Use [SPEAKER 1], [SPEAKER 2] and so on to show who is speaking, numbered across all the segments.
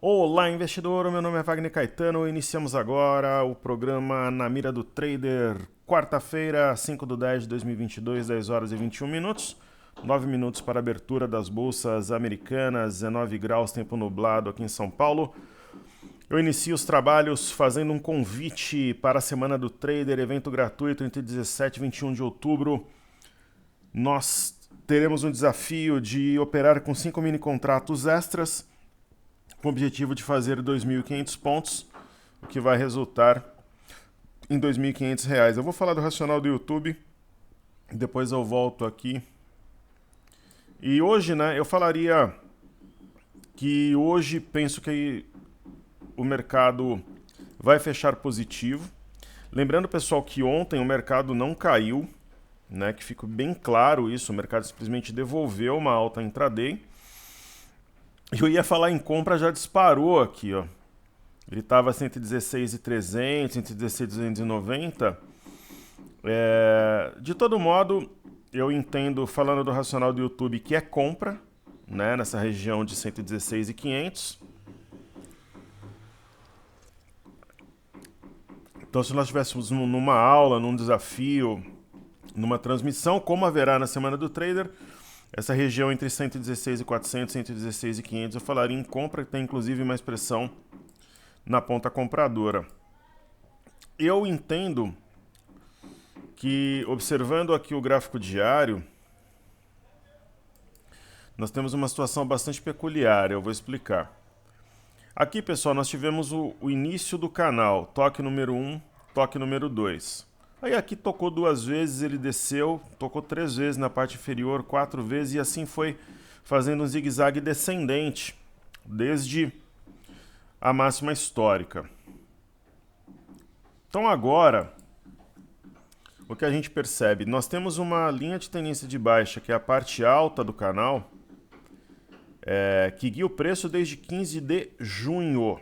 [SPEAKER 1] Olá, investidor. Meu nome é Wagner Caetano. Iniciamos agora o programa Na Mira do Trader, quarta-feira, 5/10/2022, 10 horas e 21 minutos. 9 minutos para a abertura das bolsas americanas, 19 graus, tempo nublado aqui em São Paulo. Eu inicio os trabalhos fazendo um convite para a Semana do Trader, evento gratuito entre 17 e 21 de outubro. Nós teremos um desafio de operar com 5 mini contratos extras, com o objetivo de fazer 2.500 pontos, o que vai resultar em R$ 2.500. Eu vou falar do racional do YouTube, depois eu volto aqui. E hoje, eu falaria que hoje penso que o mercado vai fechar positivo. Lembrando, pessoal, que ontem o mercado não caiu, que fica bem claro isso, o mercado simplesmente devolveu uma alta intraday. Eu ia falar em compra, já disparou aqui, ó. Ele estava 116.300, 116.290. De todo modo, eu entendo, falando do racional do YouTube, que é compra, nessa região de 116.500. Então, se nós estivéssemos numa aula, num desafio, numa transmissão, como haverá na Semana do Trader, essa região entre 116.400 e 116.500 eu falaria em compra, que tem inclusive mais pressão na ponta compradora. Eu entendo que, observando aqui o gráfico diário, nós temos uma situação bastante peculiar, eu vou explicar. Aqui, pessoal, nós tivemos o início do canal, toque número 1, toque número 2. Aí aqui tocou 2 vezes, ele desceu, tocou 3 vezes na parte inferior, 4 vezes, e assim foi fazendo um zigue-zague descendente, desde a máxima histórica. Então agora, o que a gente percebe? Nós temos uma linha de tendência de baixa, que é a parte alta do canal, que guia o preço desde 15 de junho.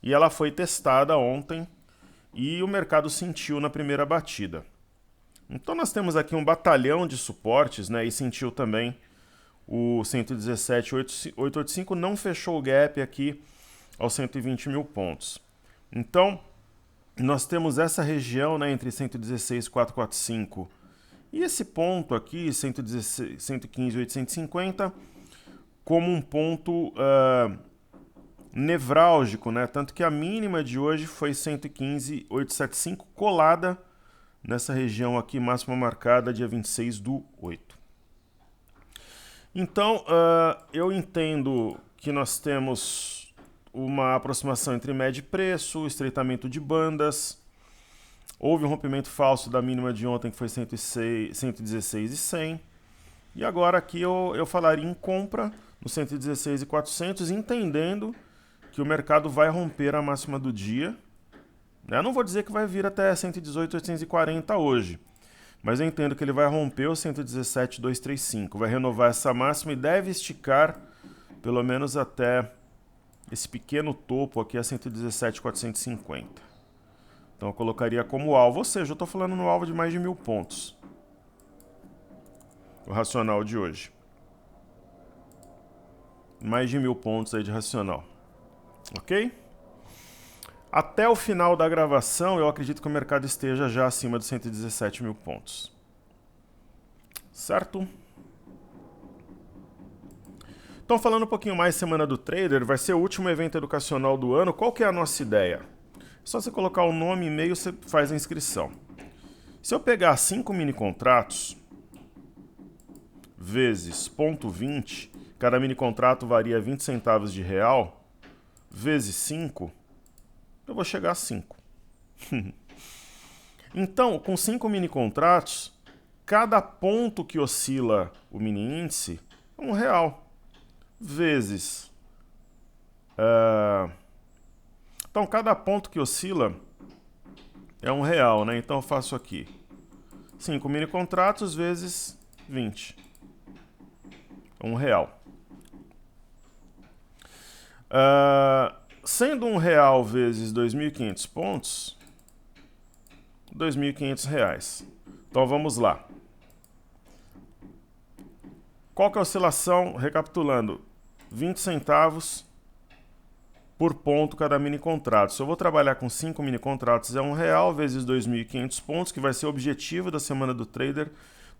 [SPEAKER 1] E ela foi testada ontem, e o mercado sentiu na primeira batida. Então nós temos aqui um batalhão de suportes, e sentiu também o 117.885, não fechou o gap aqui aos 120 mil pontos. Então nós temos essa região entre 116.445 e esse ponto aqui, 115.850, como um ponto nevrálgico, tanto que a mínima de hoje foi 115.875, colada nessa região aqui, máxima marcada dia 26/8. Então, eu entendo que nós temos uma aproximação entre média e preço, estreitamento de bandas, houve um rompimento falso da mínima de ontem, que foi 116.100, e agora aqui eu falaria em compra no 116.400, entendendo que o mercado vai romper a máxima do dia. Eu não vou dizer que vai vir até 118.840 hoje, mas eu entendo que ele vai romper o 117.235, vai renovar essa máxima e deve esticar pelo menos até esse pequeno topo aqui a 117.450. Então eu colocaria como alvo, ou seja, eu estou falando no alvo de mais de 1.000 pontos. O racional de hoje. Mais de 1.000 pontos aí de racional. Ok? Até o final da gravação, eu acredito que o mercado esteja já acima dos 117 mil pontos. Certo? Então, falando um pouquinho mais Semana do Trader, vai ser o último evento educacional do ano. Qual que é a nossa ideia? É só você colocar o nome e e-mail, você faz a inscrição. Se eu pegar 5 mini contratos, vezes 0,20, cada mini contrato varia 20 centavos de real, vezes 5, eu vou chegar a 5. Então, com 5 mini contratos, cada ponto que oscila o mini índice é R$1, vezes... Então, cada ponto que oscila é R$1, Então, eu faço aqui 5 mini contratos vezes 20. R$1. Sendo R$1 vezes 2.500 pontos, R$2.500. Então vamos lá. Qual que é a oscilação? Recapitulando, 20 centavos por ponto cada mini contrato. Se eu vou trabalhar com 5 mini contratos, é R$1 vezes 2.500 pontos, que vai ser o objetivo da semana do trader,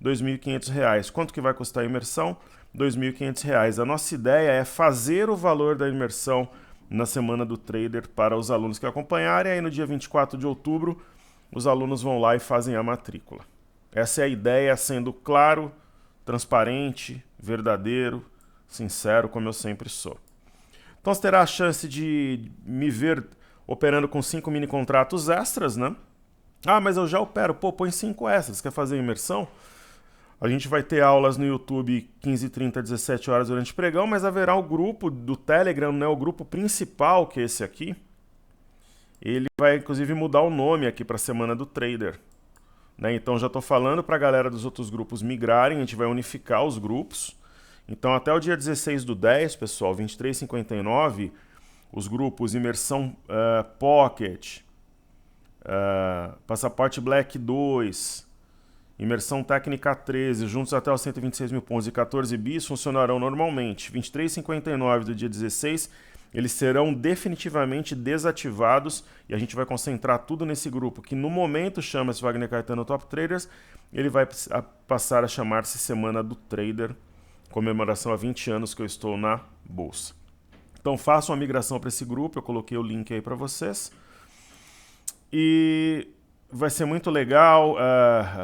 [SPEAKER 1] R$2.500. Quanto que vai custar a imersão? R$2.500. A nossa ideia é fazer o valor da imersão na semana do trader para os alunos que acompanharem. Aí no dia 24 de outubro, os alunos vão lá e fazem a matrícula. Essa é a ideia, sendo claro, transparente, verdadeiro, sincero, como eu sempre sou. Então você terá a chance de me ver operando com 5 mini contratos extras, né? Ah, mas eu já opero. Pô, põe 5 extras. Quer fazer imersão? A gente vai ter aulas no YouTube 15h30, 17 horas durante o pregão, mas haverá o grupo do Telegram, né? O grupo principal, que é esse aqui. Ele vai, inclusive, mudar o nome aqui para a Semana do Trader. Né? Então já estou falando para a galera dos outros grupos migrarem, a gente vai unificar os grupos. Então, até o dia 16/10, pessoal, 23h59, os grupos Imersão Pocket, Passaporte Black 2, Imersão Técnica 13, juntos até os 126 mil pontos e 14 bis, funcionarão normalmente. 23h59 do dia 16, eles serão definitivamente desativados e a gente vai concentrar tudo nesse grupo, que no momento chama-se Wagner Caetano Top Traders, ele vai passar a chamar-se Semana do Trader, comemoração a 20 anos que eu estou na bolsa. Então façam a migração para esse grupo, eu coloquei o link aí para vocês. E vai ser muito legal,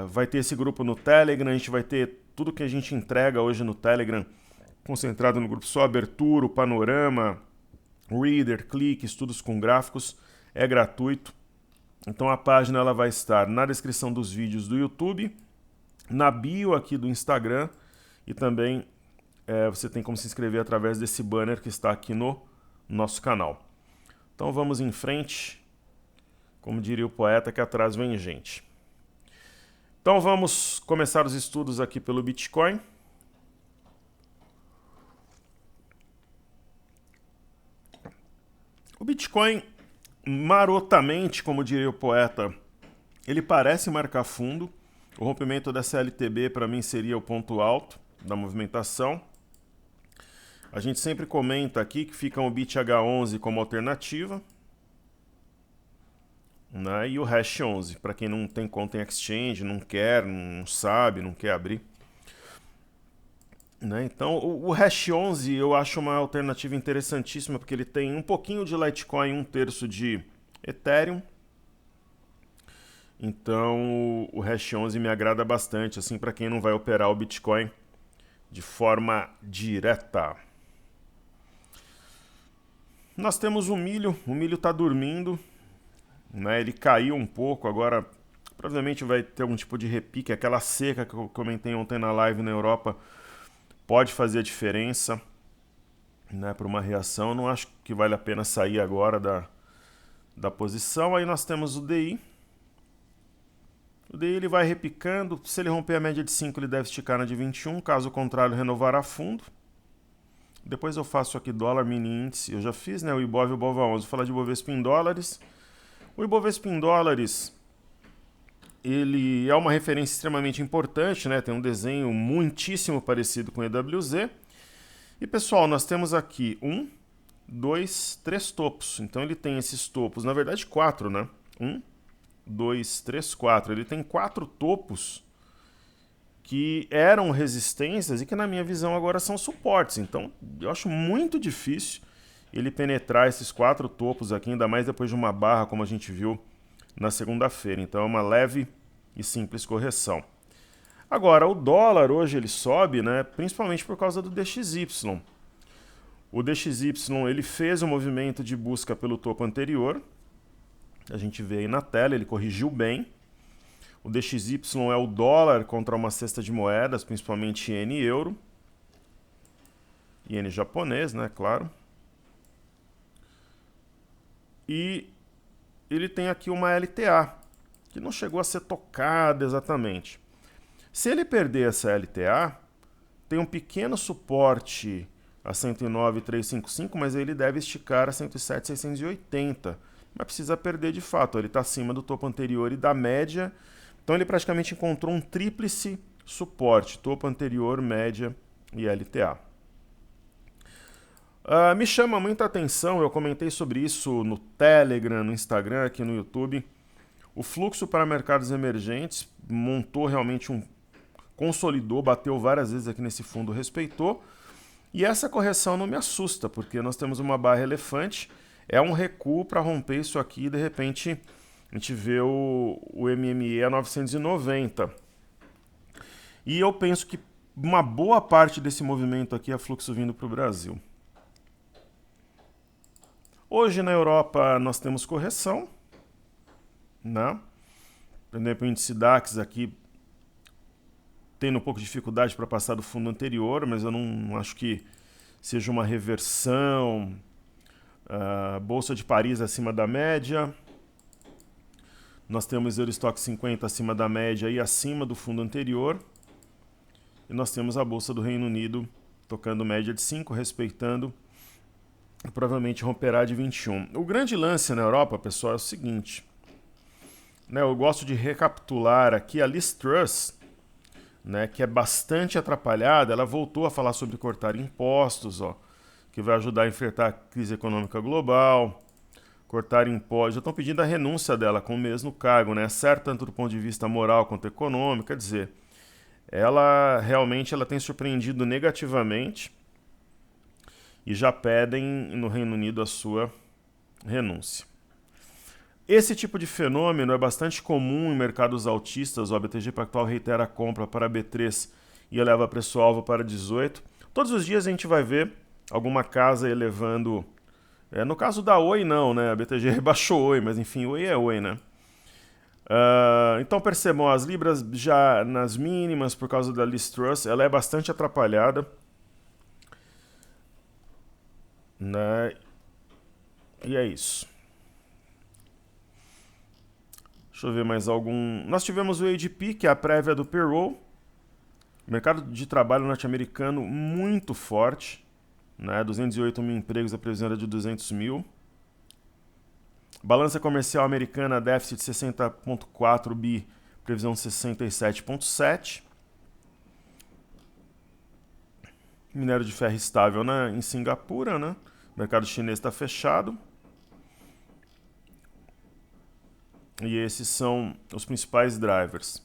[SPEAKER 1] vai ter esse grupo no Telegram, a gente vai ter tudo que a gente entrega hoje no Telegram, concentrado no grupo, só abertura, o panorama, reader, clique, estudos com gráficos, é gratuito. Então a página ela vai estar na descrição dos vídeos do YouTube, na bio aqui do Instagram e também você tem como se inscrever através desse banner que está aqui no nosso canal. Então vamos em frente, como diria o poeta, que atrás vem gente. Então vamos começar os estudos aqui pelo Bitcoin. O Bitcoin, marotamente, como diria o poeta, ele parece marcar fundo. O rompimento dessa LTB para mim seria o ponto alto da movimentação. A gente sempre comenta aqui que fica o BitH11 como alternativa, né? E o Hash 11, para quem não tem conta em exchange, não quer, não sabe, não quer abrir. Né? Então o Hash 11 eu acho uma alternativa interessantíssima, porque ele tem um pouquinho de Litecoin, 1/3 de Ethereum. Então o Hash 11 me agrada bastante, assim, para quem não vai operar o Bitcoin de forma direta. Nós temos o milho está dormindo, né? Ele caiu um pouco, agora provavelmente vai ter algum tipo de repique, aquela seca que eu comentei ontem na live na Europa pode fazer a diferença, né, para uma reação. Eu não acho que vale a pena sair agora da posição. Aí nós temos o DI. O DI ele vai repicando, se ele romper a média de 5 ele deve esticar na de 21, caso contrário renovar a fundo. Depois eu faço aqui dólar mini índice, eu já fiz, né, o Ibov e o Bova11, vou falar de Ibovespa em dólares. O Ibovespa em dólares, ele é uma referência extremamente importante, né, tem um desenho muitíssimo parecido com o EWZ. E pessoal, nós temos aqui 1, 2, 3 topos, então ele tem esses topos, na verdade 4, né, 1, 2, 3, 4, ele tem 4 topos que eram resistências e que na minha visão agora são suportes. Então eu acho muito difícil ele penetrar esses 4 topos aqui, ainda mais depois de uma barra como a gente viu na segunda-feira. Então é uma leve e simples correção. Agora o dólar hoje ele sobe, né, principalmente por causa do DXY. O DXY ele fez um movimento de busca pelo topo anterior. A gente vê aí na tela, ele corrigiu bem. O DXY é o dólar contra uma cesta de moedas, principalmente iene e euro. Iene japonês, né, claro. E ele tem aqui uma LTA, que não chegou a ser tocada exatamente. Se ele perder essa LTA, tem um pequeno suporte a 109,355, mas ele deve esticar a 107,680. Mas precisa perder de fato, ele está acima do topo anterior e da média. Então ele praticamente encontrou um tríplice suporte, topo anterior, média e LTA. Me chama muita atenção, eu comentei sobre isso no Telegram, no Instagram, aqui no YouTube. O fluxo para mercados emergentes montou realmente consolidou, bateu várias vezes aqui nesse fundo, respeitou. E essa correção não me assusta, porque nós temos uma barra elefante, é um recuo para romper isso aqui e de repente a gente vê o MME a 990. E eu penso que uma boa parte desse movimento aqui é fluxo vindo para o Brasil. Hoje na Europa nós temos correção, né? Por exemplo, o índice DAX aqui tendo um pouco de dificuldade para passar do fundo anterior, mas eu não acho que seja uma reversão. Bolsa de Paris acima da média. Nós temos Eurostock 50 acima da média e acima do fundo anterior. E nós temos a Bolsa do Reino Unido tocando média de 5, respeitando. Provavelmente romperá de 21. O grande lance na Europa, pessoal, é o seguinte. Né, eu gosto de recapitular aqui a Liz Truss, né, que é bastante atrapalhada. Ela voltou a falar sobre cortar impostos, que vai ajudar a enfrentar a crise econômica global. Cortar impostos. Já estão pedindo a renúncia dela com o mesmo cargo, né? Certo tanto do ponto de vista moral quanto econômico. Quer dizer, ela realmente tem surpreendido negativamente e já pedem no Reino Unido a sua renúncia. Esse tipo de fenômeno é bastante comum em mercados altistas. O BTG Pactual reitera a compra para B3 e eleva preço-alvo para 18. Todos os dias a gente vai ver alguma casa elevando. No caso da Oi, não, né? A BTG rebaixou Oi, mas enfim, Oi é Oi, né? Então percebam, as libras já nas mínimas por causa da Liz Truss, ela é bastante atrapalhada, né? E é isso. Deixa eu ver mais algum. Nós tivemos o ADP, que é a prévia do payroll. Mercado de trabalho norte-americano muito forte, né? 208 mil empregos, a previsão era de 200 mil. Balança comercial americana, déficit de 60,4 bi, previsão de 67,7. Minério de ferro estável, né, em Singapura, né? O mercado chinês está fechado. E esses são os principais drivers.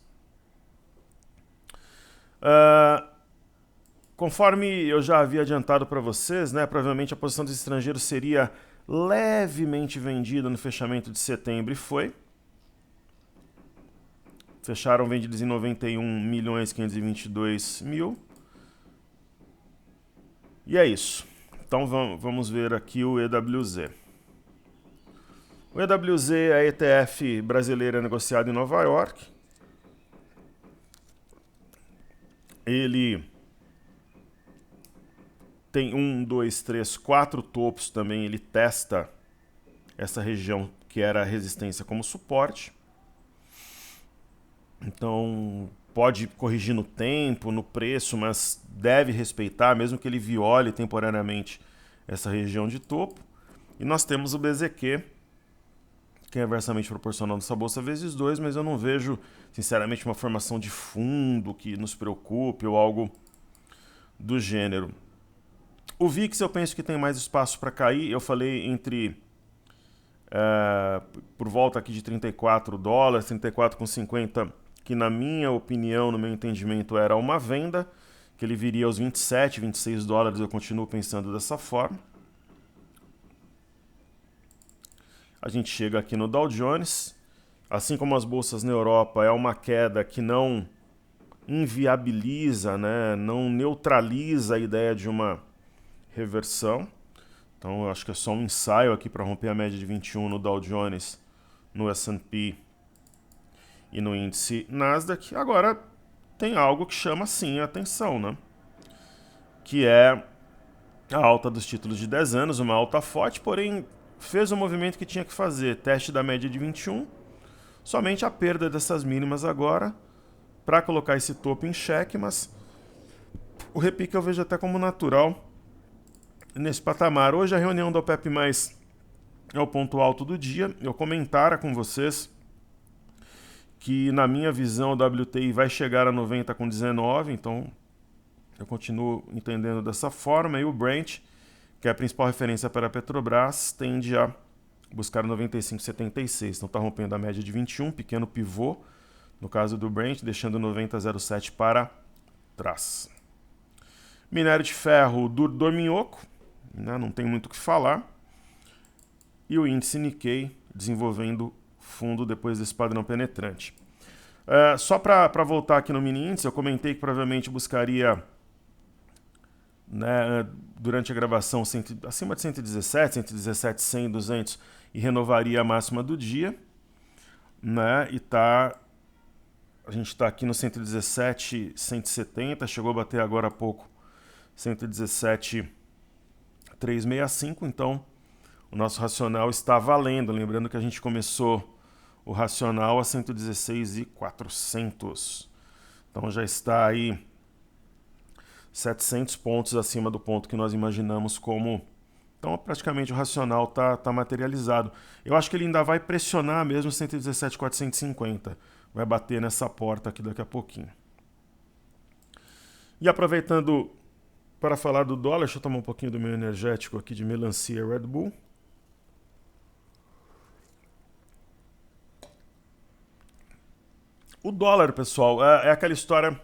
[SPEAKER 1] Conforme eu já havia adiantado para vocês, né, provavelmente a posição dos estrangeiros seria levemente vendida no fechamento de setembro e foi. Fecharam vendidos em 91.522.000. E é isso. Então vamos ver aqui o EWZ. O EWZ é a ETF brasileira negociada em Nova York. Ele tem 1, 2, 3, 4 topos também. Ele testa essa região que era a resistência como suporte. Então pode corrigir no tempo, no preço, mas deve respeitar, mesmo que ele viole temporariamente essa região de topo. E nós temos o BZQ, que é inversamente proporcional nessa bolsa vezes 2, mas eu não vejo, sinceramente, uma formação de fundo que nos preocupe ou algo do gênero. O VIX eu penso que tem mais espaço para cair. Eu falei por volta aqui de 34 dólares, 34,50, que na minha opinião, no meu entendimento, era uma venda, que ele viria aos 27, 26 dólares, eu continuo pensando dessa forma. A gente chega aqui no Dow Jones, assim como as bolsas na Europa, é uma queda que não inviabiliza, né, não neutraliza a ideia de uma reversão. Então eu acho que é só um ensaio aqui para romper a média de 21 no Dow Jones, no S&P e no índice Nasdaq. Agora tem algo que chama sim a atenção, né? Que é a alta dos títulos de 10 anos, uma alta forte, porém fez o movimento que tinha que fazer, teste da média de 21, somente a perda dessas mínimas agora para colocar esse topo em xeque, mas o repique eu vejo até como natural nesse patamar. Hoje a reunião da OPEP+, é o ponto alto do dia. Eu comentara com vocês que na minha visão o WTI vai chegar a 90 com 19, então eu continuo entendendo dessa forma. E o Brent, que é a principal referência para a Petrobras, tende a buscar 95,76. Então está rompendo a média de 21, pequeno pivô, no caso do Brent, deixando 90,07 para trás. Minério de ferro dorminhoco, né, não tem muito o que falar. E o índice Nikkei desenvolvendo fundo depois desse padrão penetrante. Só para voltar aqui no mini índice, eu comentei que provavelmente buscaria, né, durante a gravação acima de 117, 117, 100, 200 e renovaria a máxima do dia, né, e a gente está aqui no 117, 170, chegou a bater agora há pouco 117, 365, então o nosso racional está valendo, lembrando que a gente começou o racional a 116,400, então já está aí 700 pontos acima do ponto que nós imaginamos como... Então praticamente o racional está materializado. Eu acho que ele ainda vai pressionar mesmo 117,450. Vai bater nessa porta aqui daqui a pouquinho. E aproveitando para falar do dólar, deixa eu tomar um pouquinho do meu energético aqui de melancia Red Bull. O dólar, pessoal, é aquela história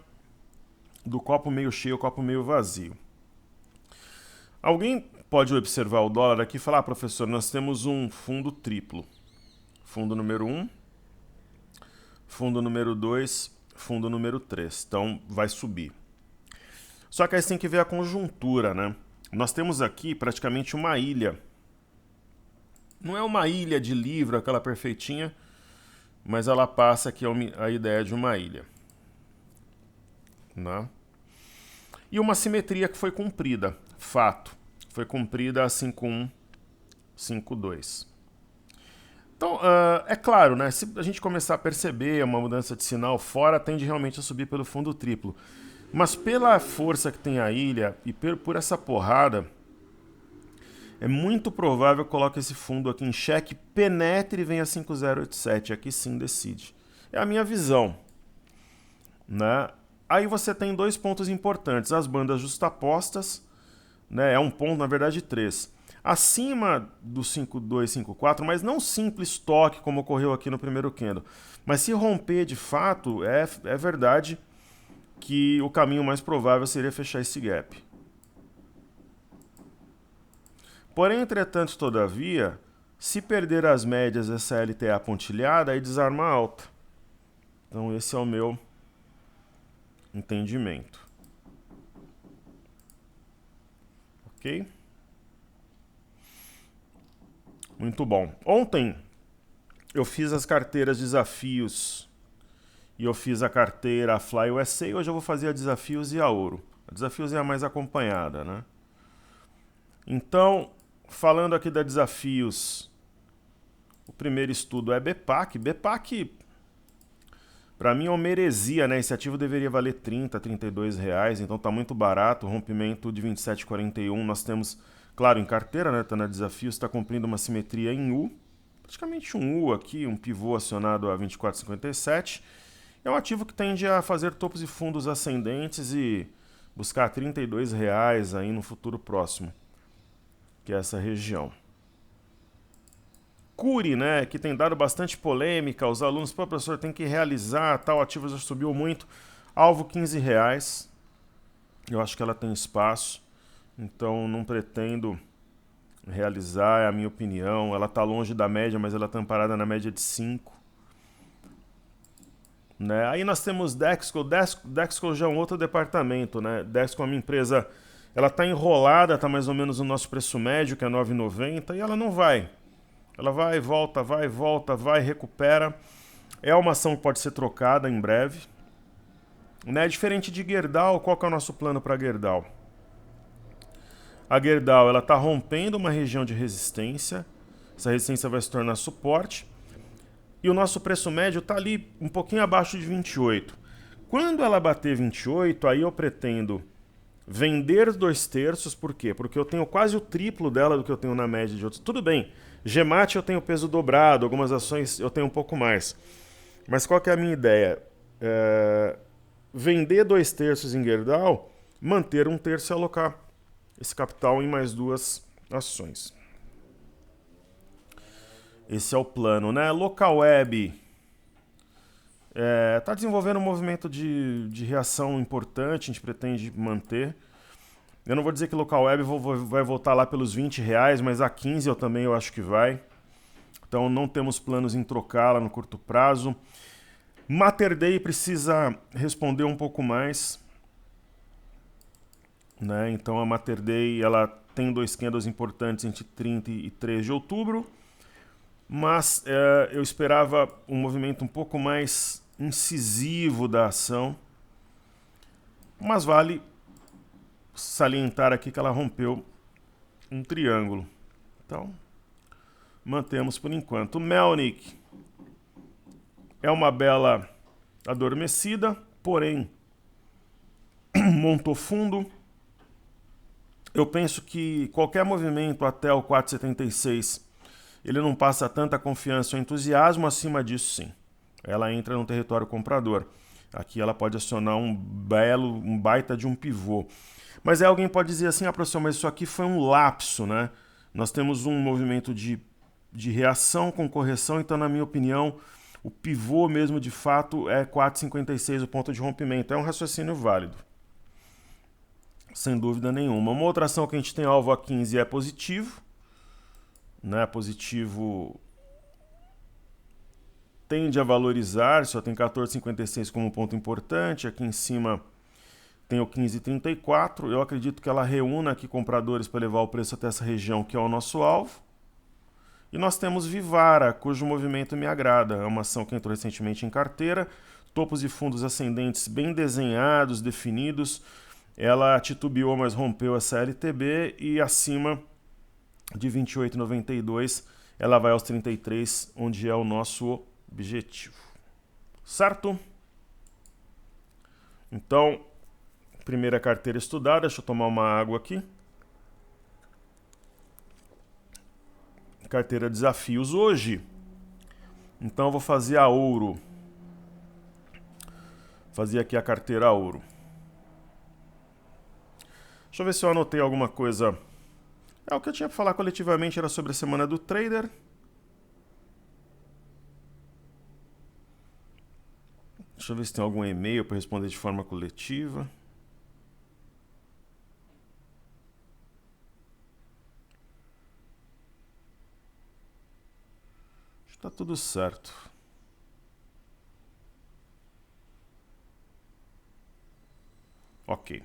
[SPEAKER 1] do copo meio cheio, copo meio vazio. Alguém pode observar o dólar aqui e falar, professor, nós temos um fundo triplo. Fundo número 1, fundo número 2, fundo número 3. Então, vai subir. Só que aí você tem que ver a conjuntura, né? Nós temos aqui praticamente uma ilha. Não é uma ilha de livro, aquela perfeitinha, mas ela passa aqui a ideia de uma ilha. Né? E uma simetria que foi cumprida. Fato. Foi cumprida a 5,1, 5,2. Então, é claro, né? Se a gente começar a perceber uma mudança de sinal fora, tende realmente a subir pelo fundo triplo. Mas pela força que tem a ilha e por essa porrada, é muito provável que coloque esse fundo aqui em xeque, penetre e venha a 5,087. Aqui sim decide. É a minha visão. Né? Aí você tem dois pontos importantes. As bandas justapostas, né? É um ponto, na verdade, 3. Acima do 5,2, 5,4, mas não simples toque como ocorreu aqui no primeiro candle. Mas se romper de fato, é verdade que o caminho mais provável seria fechar esse gap. Porém, entretanto, todavia, se perder as médias essa LTA pontilhada, aí desarma alta. Então esse é o meu entendimento. Ok? Muito bom. Ontem eu fiz as carteiras desafios e eu fiz a carteira Fly USA. Hoje eu vou fazer a desafios e a ouro. A desafios é a mais acompanhada, né? Então, falando aqui da desafios, o primeiro estudo é BPAC. BPAC, para mim, é uma heresia, né? Esse ativo deveria valer 30, 32 reais, então tá muito barato. Rompimento de 27,41. Nós temos, claro, em carteira, né? Tá na desafios, está cumprindo uma simetria em U. Praticamente um U aqui, um pivô acionado a 24,57. É um ativo que tende a fazer topos e fundos ascendentes e buscar 32 reais aí no futuro próximo, que é essa região. Cury, né, que tem dado bastante polêmica, os alunos, pô, professor, tem que realizar, tal ativo já subiu muito, alvo 15 reais, eu acho que ela tem espaço, então não pretendo realizar, é a minha opinião, ela está longe da média, mas ela está amparada na média de 5. Né? Aí nós temos Dexco. Dexco já é um outro departamento, né? Dexco é uma empresa, ela está enrolada, está mais ou menos no nosso preço médio, que é 9,90, e ela não vai. Ela vai, volta, vai, recupera. É uma ação que pode ser trocada em breve. Né? Diferente de Gerdau, qual que é o nosso plano para Gerdau? A Gerdau, ela está rompendo uma região de resistência. Essa resistência vai se tornar suporte. E o nosso preço médio está ali um pouquinho abaixo de 28. Quando ela bater 28, aí eu pretendo vender 2/3, por quê? Porque eu tenho quase o triplo dela do que eu tenho na média de outros. Tudo bem, Gemate eu tenho peso dobrado, algumas ações eu tenho um pouco mais. Mas qual que é a minha ideia? Vender 2/3 em Gerdau, manter 1/3 e alocar esse capital em mais duas ações. Esse é o plano, né? Local Web está desenvolvendo um movimento de reação importante, a gente pretende manter. Eu não vou dizer que Local Web vai voltar lá pelos R$20, mas a 15 eu acho que vai. Então não temos planos em trocá-la no curto prazo. Mater Dei precisa responder um pouco mais, né? Então a Mater Dei ela tem 2 candles importantes entre 30 e 3 de outubro, mas eu esperava um movimento um pouco mais incisivo da ação, mas vale salientar aqui que ela rompeu um triângulo. Então, mantemos por enquanto. O Melnick é uma bela adormecida, porém montou fundo. Eu penso que qualquer movimento até o 4,76 ele não passa tanta confiança ou entusiasmo. Acima disso, sim, ela entra no território comprador. Aqui ela pode acionar um baita de um pivô. Mas aí alguém pode dizer assim, professor, mas isso aqui foi um lapso, né? Nós temos um movimento de reação com correção, então, na minha opinião, o pivô mesmo, de fato, é 4,56 o ponto de rompimento. É um raciocínio válido, sem dúvida nenhuma. Uma outra ação que a gente tem alvo a 15 é positivo, né? Positivo tende a valorizar, só tem 14,56 como ponto importante. Aqui em cima tem o 15,34. Eu acredito que ela reúna aqui compradores para levar o preço até essa região, que é o nosso alvo. E nós temos Vivara, cujo movimento me agrada. É uma ação que entrou recentemente em carteira. Topos e fundos ascendentes bem desenhados, definidos. Ela titubeou, mas rompeu essa LTB. E acima de 28,92 ela vai aos 33, onde é o nosso objetivo. Certo? Então, primeira carteira estudada. Deixa eu tomar uma água aqui. Carteira desafios hoje. Então eu vou fazer a ouro. Fazer aqui a carteira ouro. Deixa eu ver se eu anotei alguma coisa. O que eu tinha para falar coletivamente era sobre a semana do trader. Deixa eu ver se tem algum e-mail para responder de forma coletiva. Tá tudo certo. Ok.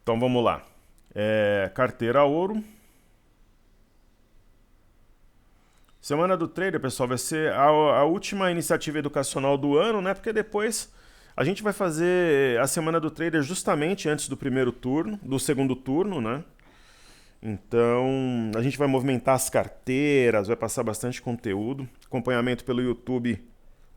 [SPEAKER 1] Então vamos lá. Carteira ouro. Semana do trader, pessoal, vai ser a última iniciativa educacional do ano, né? Porque depois a gente vai fazer a semana do trader justamente antes do segundo turno, né? Então, a gente vai movimentar as carteiras, vai passar bastante conteúdo, acompanhamento pelo YouTube,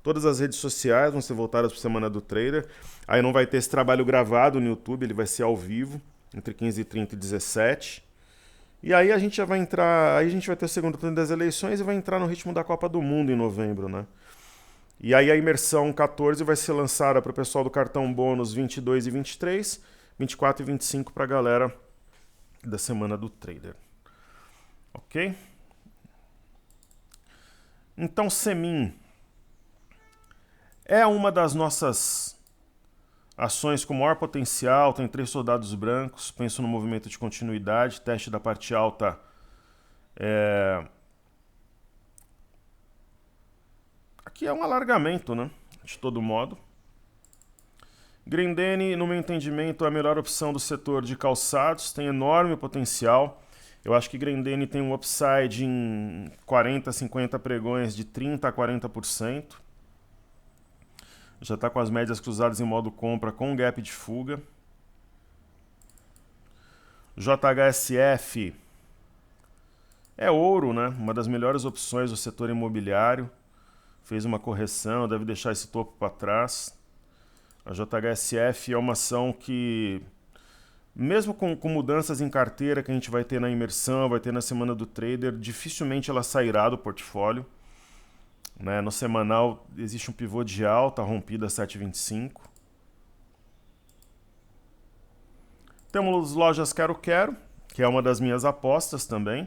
[SPEAKER 1] todas as redes sociais vão ser voltadas para a Semana do Trader. Aí não vai ter esse trabalho gravado no YouTube, ele vai ser ao vivo, entre 15h30 e 17h. E aí a gente já vai entrar, aí a gente vai ter o segundo turno das eleições e vai entrar no ritmo da Copa do Mundo em novembro, né? E aí a imersão 14 vai ser lançada para o pessoal do cartão bônus 22 e 23, 24 e 25 para a galera da Semana do Trader. Ok? Então, Semin é uma das nossas ações com maior potencial, tem 3 soldados brancos, penso no movimento de continuidade, teste da parte alta aqui é um alargamento, né? De todo modo. Grendene, no meu entendimento, é a melhor opção do setor de calçados, tem enorme potencial. Eu acho que Grendene tem um upside em 40, 50 pregões de 30% a 40%. Já está com as médias cruzadas em modo compra com gap de fuga. JHSF é ouro, né? Uma das melhores opções do setor imobiliário. Fez uma correção, deve deixar esse topo para trás. A JHSF é uma ação que, mesmo com mudanças em carteira que a gente vai ter na imersão, vai ter na Semana do Trader, dificilmente ela sairá do portfólio. Né? No semanal existe um pivô de alta, rompida a 7,25. Temos lojas Quero Quero, que é uma das minhas apostas também.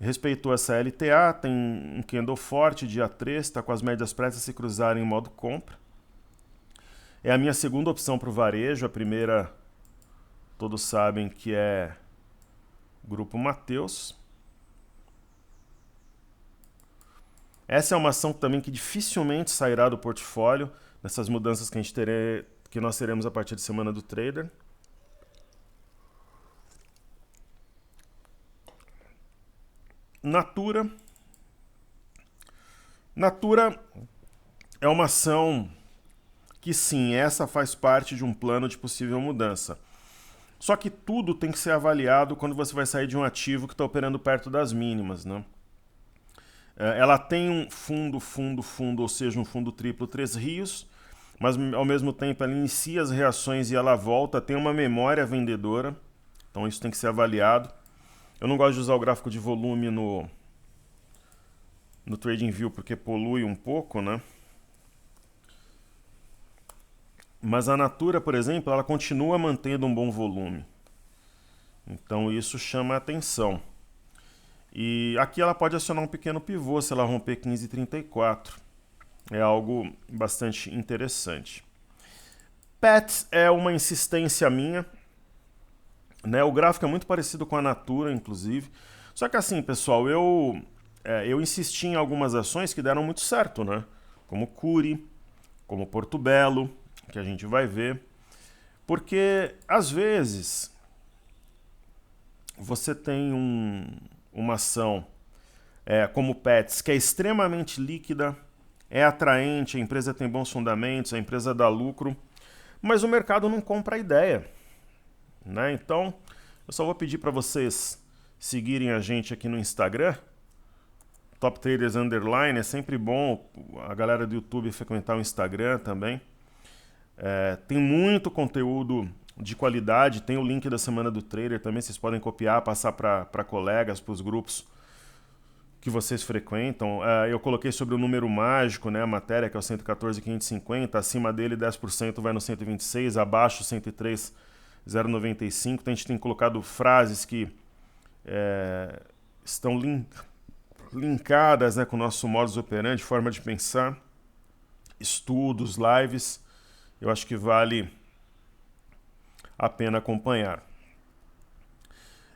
[SPEAKER 1] Respeitou essa LTA, tem um candle forte, dia 3, está com as médias prestes a se cruzarem em modo compra. É a minha segunda opção para o varejo, a primeira todos sabem que é Grupo Mateus. Essa é uma ação também que dificilmente sairá do portfólio, nessas mudanças que nós teremos a partir de semana do trader. Natura. Natura é uma ação que sim, essa faz parte de um plano de possível mudança. Só que tudo tem que ser avaliado quando você vai sair de um ativo que está operando perto das mínimas, né? Ela tem um fundo, ou seja, um fundo triplo Três Rios, mas ao mesmo tempo ela inicia as reações e ela volta, tem uma memória vendedora, então isso tem que ser avaliado. Eu não gosto de usar o gráfico de volume no TradingView porque polui um pouco, né? Mas a Natura, por exemplo, ela continua mantendo um bom volume. Então isso chama a atenção. E aqui ela pode acionar um pequeno pivô se ela romper 15,34. É algo bastante interessante. Pets é uma insistência minha, né? O gráfico é muito parecido com a Natura, inclusive. Só que assim, pessoal, eu insisti em algumas ações que deram muito certo, né? Como Cury, como Porto Belo, que a gente vai ver. Porque, às vezes, você tem uma ação como Pets, que é extremamente líquida, é atraente, a empresa tem bons fundamentos, a empresa dá lucro, mas o mercado não compra a ideia, né? Então, eu só vou pedir para vocês seguirem a gente aqui no Instagram, Top Traders Underline, é sempre bom a galera do YouTube frequentar o Instagram também. Tem muito conteúdo de qualidade, tem o link da Semana do Trader também, vocês podem copiar, passar para colegas, para os grupos que vocês frequentam. Eu coloquei sobre o número mágico, né, a matéria, que é o 114.550, acima dele 10% vai no 126, abaixo 103.095. Então a gente tem colocado frases que estão linkadas, né, com o nosso modus operandi, forma de pensar, estudos, lives. Eu acho que vale a pena acompanhar.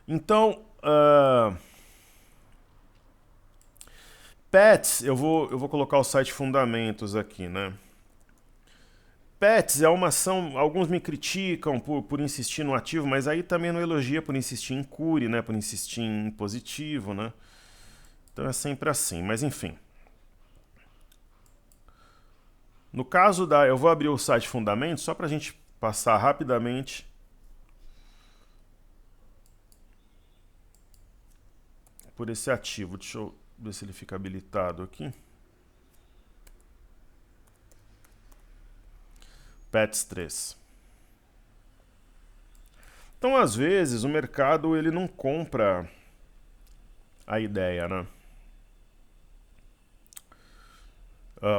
[SPEAKER 1] Então, Pets, eu vou colocar o site Fundamentos aqui, né? Pets é uma ação, alguns me criticam por insistir no ativo, mas aí também não elogia por insistir em Cury, né? Por insistir em positivo, né? Então é sempre assim, mas enfim. No caso eu vou abrir o site Fundamentos só para a gente passar rapidamente por esse ativo. Deixa eu ver se ele fica habilitado aqui. Pets 3. Então, às vezes, o mercado ele não compra a ideia, né?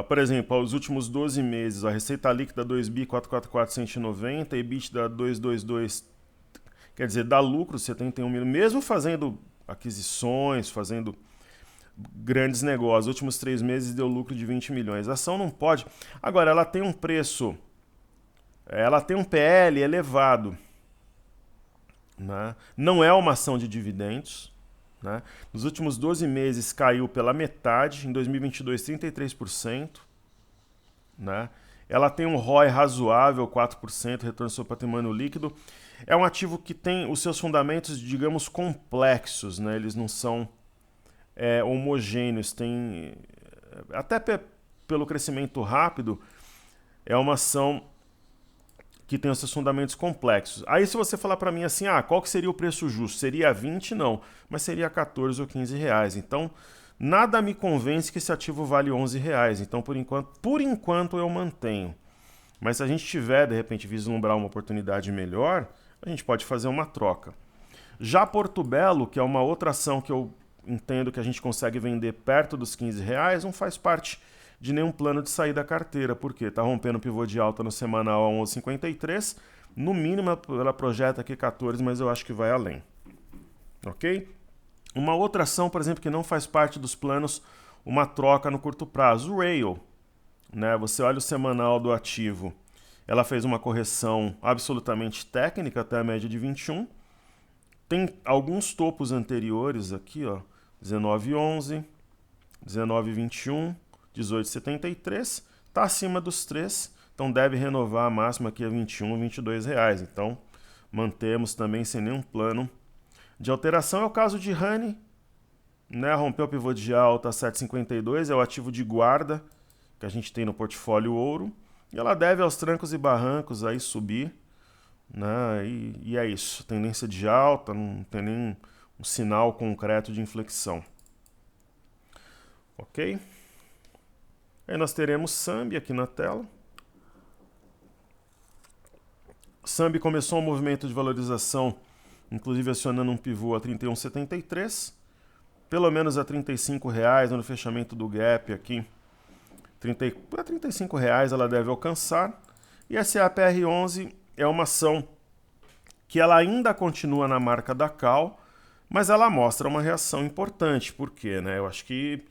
[SPEAKER 1] Por exemplo, aos últimos 12 meses, a receita líquida 2 bi 444.190, EBITDA 222, quer dizer, dá lucro 71 mil, mesmo fazendo aquisições, fazendo grandes negócios. Os últimos 3 meses deu lucro de 20 milhões. A ação não pode. Agora, ela tem um preço, ela tem um PL elevado, né? Não é uma ação de dividendos, né? Nos últimos 12 meses caiu pela metade, em 2022 33%, né? Ela tem um ROI razoável, 4%, retorno sobre patrimônio líquido. É um ativo que tem os seus fundamentos, digamos, complexos, né? Eles não são homogêneos, tem, até pelo crescimento rápido, é uma ação que tem os seus fundamentos complexos. Aí se você falar para mim assim, qual que seria o preço justo? Seria 20? Não, mas seria 14 ou 15 reais. Então, nada me convence que esse ativo vale 11 reais. Então, por enquanto eu mantenho. Mas se a gente tiver, de repente, vislumbrar uma oportunidade melhor, a gente pode fazer uma troca. Já Porto Belo, que é uma outra ação que eu entendo que a gente consegue vender perto dos 15 reais, não faz parte de nenhum plano de sair da carteira. Por quê? Está rompendo o pivô de alta no semanal a 11,53. No mínimo, ela projeta aqui 14, mas eu acho que vai além. ok? Uma outra ação, por exemplo, que não faz parte dos planos, uma troca no curto prazo, o Rail, né? Você olha o semanal do ativo, ela fez uma correção absolutamente técnica até a média de 21. Tem alguns topos anteriores aqui, ó, 19,11, 19,21, 18,73, está acima dos 3, então deve renovar a máxima aqui a 21, 22 reais. Então mantemos também sem nenhum plano de alteração. É o caso de Honey, né? Rompeu o pivô de alta a 7,52, é o ativo de guarda que a gente tem no portfólio ouro, e ela deve aos trancos e barrancos aí subir, né? E é isso, tendência de alta, não tem nem um sinal concreto de inflexão. Ok? Aí nós teremos Sambi aqui na tela. Sambi começou um movimento de valorização, inclusive acionando um pivô a 31,73, pelo menos a R$35 no fechamento do gap aqui. A R$35 ela deve alcançar. E a CAPR11 é uma ação que ela ainda continua na marca da Cal, mas ela mostra uma reação importante. Por quê, né? Eu acho que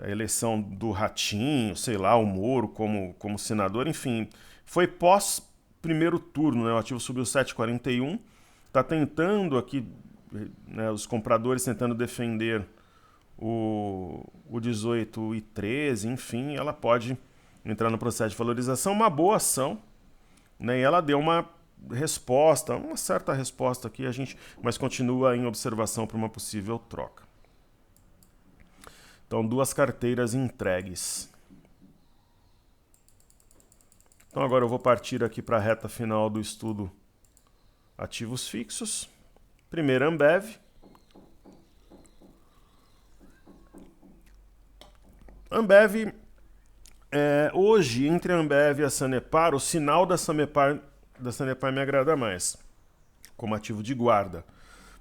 [SPEAKER 1] a eleição do Ratinho, sei lá, o Moro como senador, enfim, foi pós primeiro turno, né? O ativo subiu 7,41, está tentando aqui, né, os compradores tentando defender o 18,13, enfim, ela pode entrar no processo de valorização, uma boa ação, né? E ela deu uma resposta, uma certa resposta aqui, mas continua em observação para uma possível troca. Então, 2 carteiras entregues. Então, agora eu vou partir aqui para a reta final do estudo ativos fixos. Primeiro, Ambev. Ambev, hoje, entre a Ambev e a Sanepar, o sinal da Sanepar me agrada mais, como ativo de guarda.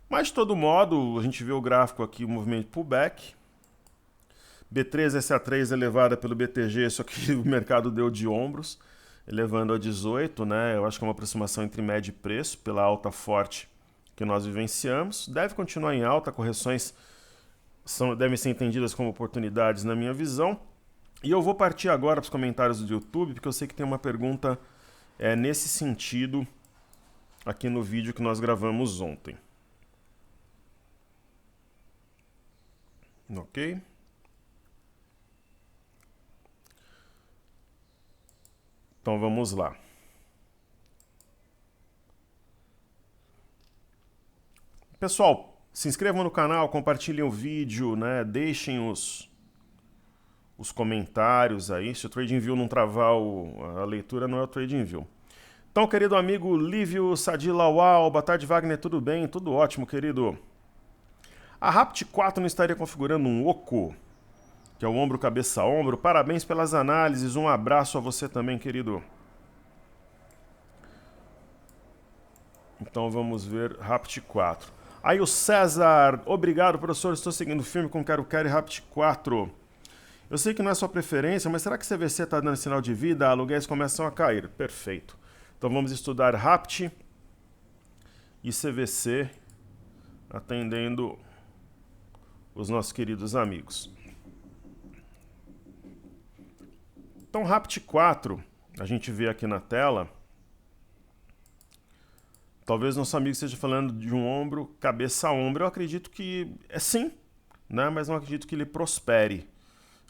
[SPEAKER 1] Mas, de todo modo, a gente vê o gráfico aqui, o movimento pullback. B3, SA3 elevada pelo BTG, só que o mercado deu de ombros, elevando a 18, né? Eu acho que é uma aproximação entre médio e preço, pela alta forte que nós vivenciamos. Deve continuar em alta, correções devem ser entendidas como oportunidades na minha visão. E eu vou partir agora para os comentários do YouTube, porque eu sei que tem uma pergunta nesse sentido aqui no vídeo que nós gravamos ontem. Ok? Então vamos lá. Pessoal, se inscrevam no canal, compartilhem o vídeo, né? Deixem os comentários aí. Se o TradingView não travar a leitura, não é o TradingView. Então, querido amigo Lívio Sadilawal, boa tarde, Wagner, tudo bem? Tudo ótimo, querido. A Rapt 4 não estaria configurando um oco, que é o ombro, cabeça, ombro. Parabéns pelas análises, um abraço a você também, querido. Então vamos ver Rapt 4. Aí o César, obrigado, professor, estou seguindo o filme com Quero Quero e Rapt 4. Eu sei que não é sua preferência, mas será que CVC está dando sinal de vida? Aluguéis começam a cair. Perfeito. Então vamos estudar Rapt e CVC, atendendo os nossos queridos amigos. Então, Rapt 4, a gente vê aqui na tela. Talvez nosso amigo esteja falando de um ombro, cabeça a ombro. Eu acredito que é sim, né? Mas não acredito que ele prospere.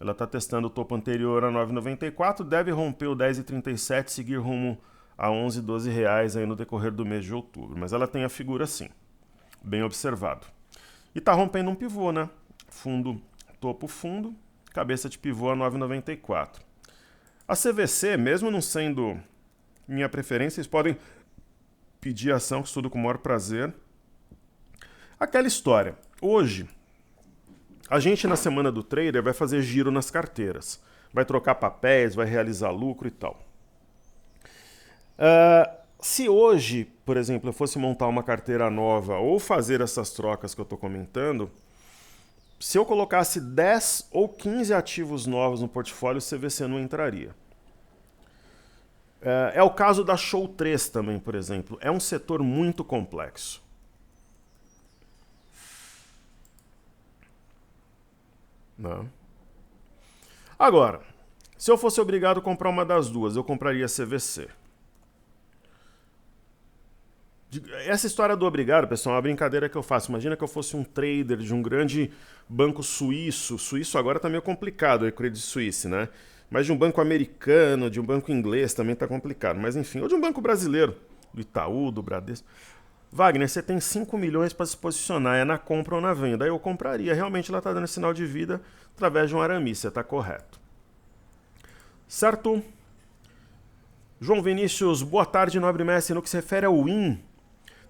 [SPEAKER 1] Ela está testando o topo anterior a 9,94, deve romper o 10,37, seguir rumo a 11, 12 reais aí no decorrer do mês de outubro. Mas ela tem a figura sim, bem observado. E está rompendo um pivô, né? Fundo, topo, fundo, cabeça de pivô a 9,94. A CVC, mesmo não sendo minha preferência, vocês podem pedir ação, que estudo com o maior prazer. Aquela história. Hoje, a gente na semana do trader vai fazer giro nas carteiras. Vai trocar papéis, vai realizar lucro e tal. Se hoje, por exemplo, eu fosse montar uma carteira nova ou fazer essas trocas que eu estou comentando, se eu colocasse 10 ou 15 ativos novos no portfólio, o CVC não entraria. É o caso da Show 3 também, por exemplo. É um setor muito complexo. Não. Agora, se eu fosse obrigado a comprar uma das duas, eu compraria a CVC. Essa história do obrigado, pessoal, é uma brincadeira que eu faço. Imagina que eu fosse um trader de um grande banco suíço. Suíço agora tá meio complicado, o Credit Suisse, né? Mas de um banco americano, de um banco inglês também tá complicado. Mas enfim, ou de um banco brasileiro, do Itaú, do Bradesco. Wagner, você tem 5 milhões para se posicionar, é na compra ou na venda. Aí eu compraria. Realmente ela está dando sinal de vida através de um arame, você está correto. Certo? João Vinícius, boa tarde, nobre mestre. No que se refere ao WIN,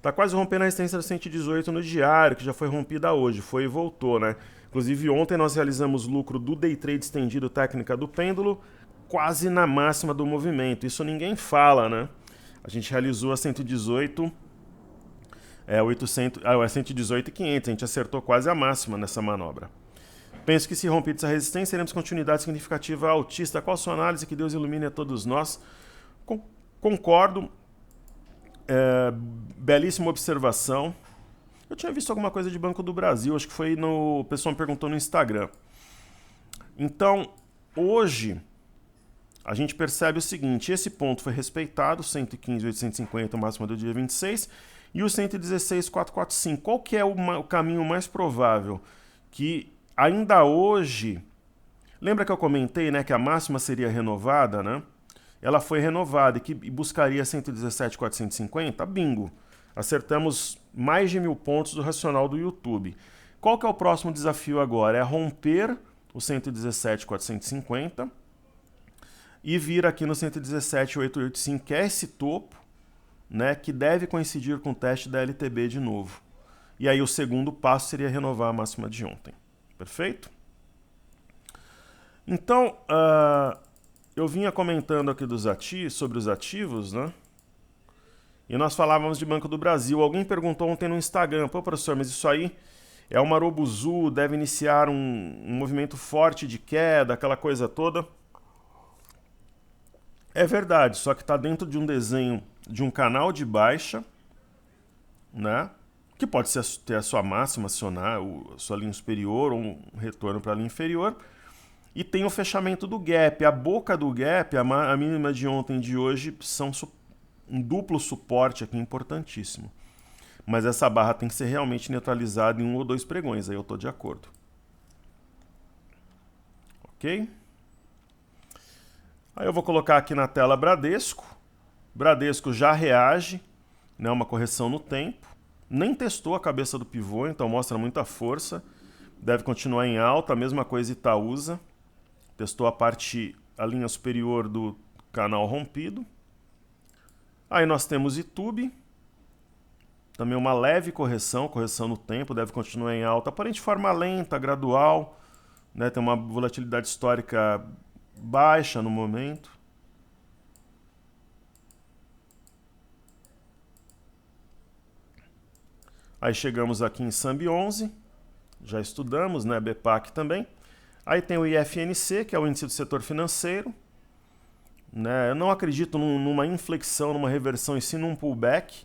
[SPEAKER 1] tá quase rompendo a resistência do 118 no diário, que já foi rompida hoje. Foi e voltou, né? Inclusive ontem nós realizamos lucro do day trade estendido técnica do pêndulo, quase na máxima do movimento. Isso ninguém fala, né? A gente realizou a 118... 118,500, a gente acertou quase a máxima nessa manobra. Penso que se rompida essa resistência, teremos continuidade significativa altista. Qual a sua análise? Que Deus ilumine a todos nós. Concordo. Belíssima observação. Eu tinha visto alguma coisa de Banco do Brasil, acho que foi no... O pessoal me perguntou no Instagram. Então, hoje, a gente percebe o seguinte, esse ponto foi respeitado, 115.850, máxima do dia 26, e o 116.445. Qual que é o caminho mais provável? Que ainda hoje... Lembra que eu comentei, né, que a máxima seria renovada, né? Ela foi renovada e que buscaria 117.450? Bingo! Acertamos mais de 1.000 pontos do racional do YouTube. Qual que é o próximo desafio agora? É romper o 117.450 e vir aqui no 117.885, que é esse topo, né, que deve coincidir com o teste da LTB de novo. E aí o segundo passo seria renovar a máxima de ontem. Perfeito? Então, eu vinha comentando aqui sobre os ativos, né? E nós falávamos de Banco do Brasil. Alguém perguntou ontem no Instagram, pô, professor, mas isso aí é uma Marubozu, deve iniciar um movimento forte de queda, aquela coisa toda. É verdade, só que está dentro de um desenho de um canal de baixa, né? Que pode ter a sua máxima acionar, a sua linha superior ou um retorno para a linha inferior. E tem o fechamento do gap. A boca do gap, a mínima de ontem e de hoje, são um duplo suporte aqui importantíssimo. Mas essa barra tem que ser realmente neutralizada em 1 ou 2 pregões, aí eu estou de acordo. Ok? Aí eu vou colocar aqui na tela Bradesco. Bradesco já reage, né, uma correção no tempo. Nem testou a cabeça do pivô, então mostra muita força. Deve continuar em alta, a mesma coisa Itaúsa. Testou a linha superior do canal rompido. Aí nós temos YouTube. Também uma leve correção no tempo, deve continuar em alta, porém de forma lenta, gradual. Né, tem uma volatilidade histórica baixa no momento. Aí chegamos aqui em Sambi 11, já estudamos, né, BPAC também. Aí tem o IFNC, que é o índice do setor financeiro. Né, eu não acredito numa inflexão, numa reversão, e sim num pullback,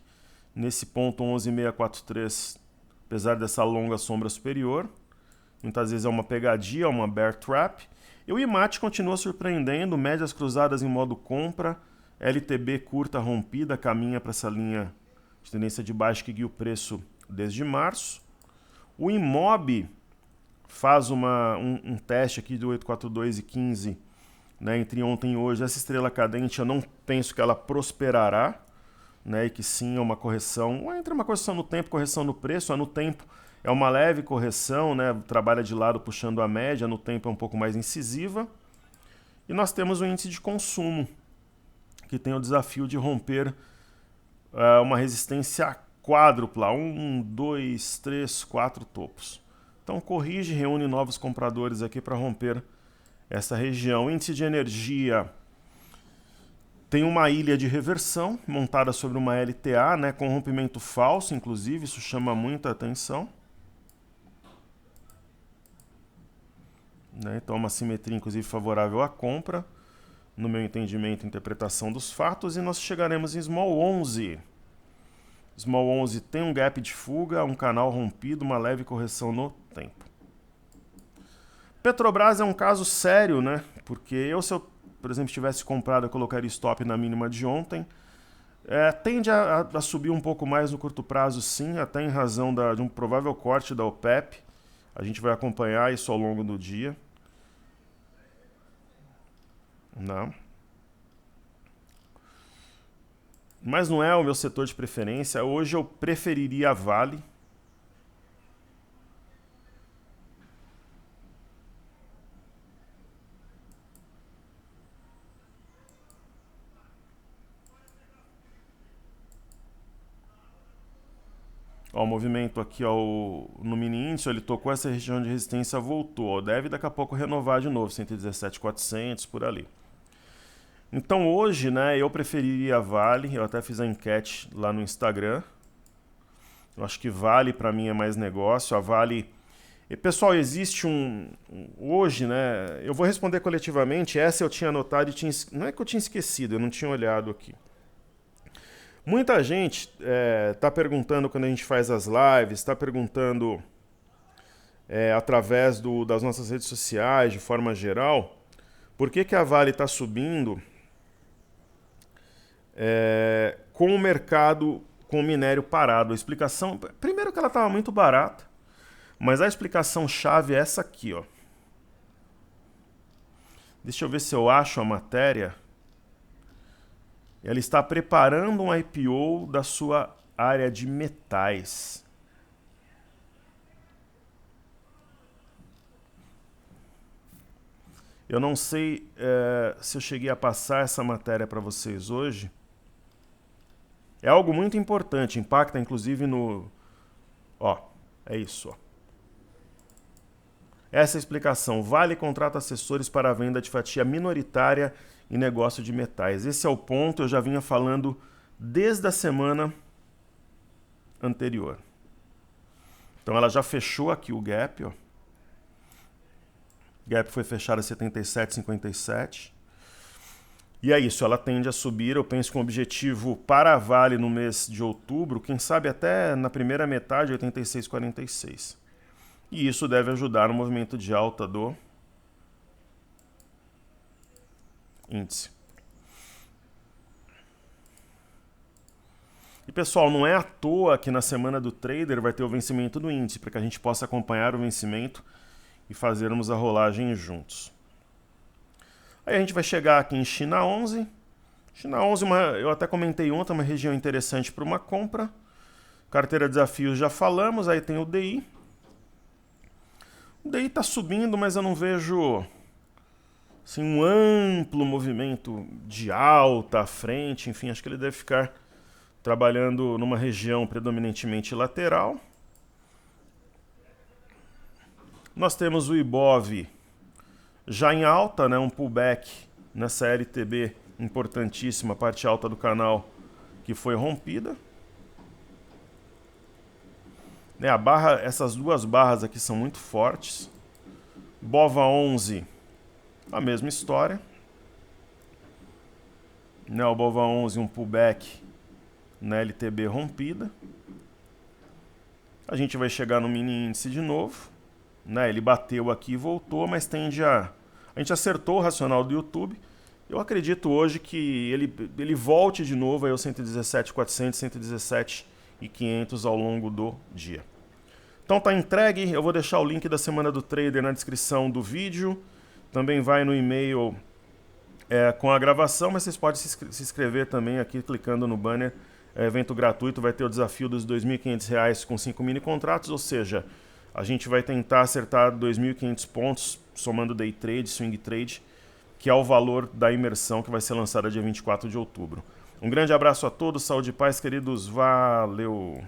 [SPEAKER 1] nesse ponto 11.643, apesar dessa longa sombra superior. Muitas vezes é uma pegadinha, uma bear trap. E o IMAT continua surpreendendo, médias cruzadas em modo compra, LTB curta rompida, caminha para essa linha de tendência de baixa que guia o preço desde março. O IMOB faz um teste aqui de 842 e 15, né, entre ontem e hoje. Essa estrela cadente eu não penso que ela prosperará, né, e que sim é uma correção, entre uma correção no tempo e correção no preço. No tempo é uma leve correção, né, trabalha de lado puxando a média, no tempo é um pouco mais incisiva. E nós temos o índice de consumo, que tem o desafio de romper uma resistência quádrupla, 1, 2, 3, 4 topos. Então corrige, reúne novos compradores aqui para romper essa região. O índice de energia tem uma ilha de reversão montada sobre uma LTA, né, com rompimento falso, inclusive, isso chama muita atenção. Né, então uma simetria, inclusive, favorável à compra, no meu entendimento, interpretação dos fatos, e nós chegaremos em Small 11. Small 11 tem um gap de fuga, um canal rompido, uma leve correção no tempo. Petrobras é um caso sério, né? Porque se eu, por exemplo, tivesse comprado, eu colocaria stop na mínima de ontem. Tende a subir um pouco mais no curto prazo, sim, até em razão de um provável corte da OPEP. A gente vai acompanhar isso ao longo do dia. Não. Mas não é o meu setor de preferência. Hoje eu preferiria a Vale. Ó, o movimento aqui no mini índice, ele tocou essa região de resistência, voltou. Deve daqui a pouco renovar de novo, 117.400 por ali. Então hoje, né, eu preferiria a Vale. Eu até fiz a enquete lá no Instagram. Eu acho que Vale para mim é mais negócio. A Vale... E, pessoal, existe hoje, né, eu vou responder coletivamente. Essa eu tinha anotado e não é que eu tinha esquecido, eu não tinha olhado aqui. Muita gente está perguntando quando a gente faz as lives, está perguntando através das nossas redes sociais, de forma geral, por que a Vale está subindo com o mercado, com o minério parado. A explicação, primeiro que ela estava muito barata, mas a explicação chave é essa aqui, ó. Deixa eu ver se eu acho a matéria. Ela está preparando um IPO da sua área de metais. Eu não sei se eu cheguei a passar essa matéria para vocês hoje. É algo muito importante, impacta inclusive no... Ó, é isso, ó. Essa é a explicação. Vale contrata assessores para a venda de fatia minoritária em negócio de metais. Esse é o ponto, eu já vinha falando desde a semana anterior. Então ela já fechou aqui o gap, ó. O gap foi fechado a 77,57. E é isso, ela tende a subir. Eu penso que um objetivo para a Vale no mês de outubro, quem sabe até na primeira metade, 86,46. E isso deve ajudar no movimento de alta do índice. E pessoal, não é à toa que na semana do trader vai ter o vencimento do índice, para que a gente possa acompanhar o vencimento e fazermos a rolagem juntos. Aí a gente vai chegar aqui em China 11. China 11, eu até comentei ontem, uma região interessante para uma compra. Carteira de desafios já falamos, aí tem o DI. O DI está subindo, mas eu não vejo assim, um amplo movimento de alta à frente. Enfim, acho que ele deve ficar trabalhando numa região predominantemente lateral. Nós temos o Ibov já em alta, né, um pullback nessa LTB importantíssima, parte alta do canal que foi rompida. Né, essas duas barras aqui são muito fortes. BOVA 11, a mesma história. Né, o BOVA 11, um pullback na LTB rompida. A gente vai chegar no mini índice de novo. Né, ele bateu aqui e voltou, mas tende a gente acertou o racional do YouTube. Eu acredito hoje que ele volte de novo aí aos 117.400, 117.500 ao longo do dia. Então tá entregue, eu vou deixar o link da semana do trader na descrição do vídeo. Também vai no e-mail com a gravação, mas vocês podem se inscrever também aqui clicando no banner. Evento gratuito, vai ter o desafio dos R$ 2.500 com 5 mini contratos, ou seja, a gente vai tentar acertar 2.500 pontos, somando day trade, swing trade, que é o valor da imersão que vai ser lançada dia 24 de outubro. Um grande abraço a todos, saúde e paz, queridos. Valeu!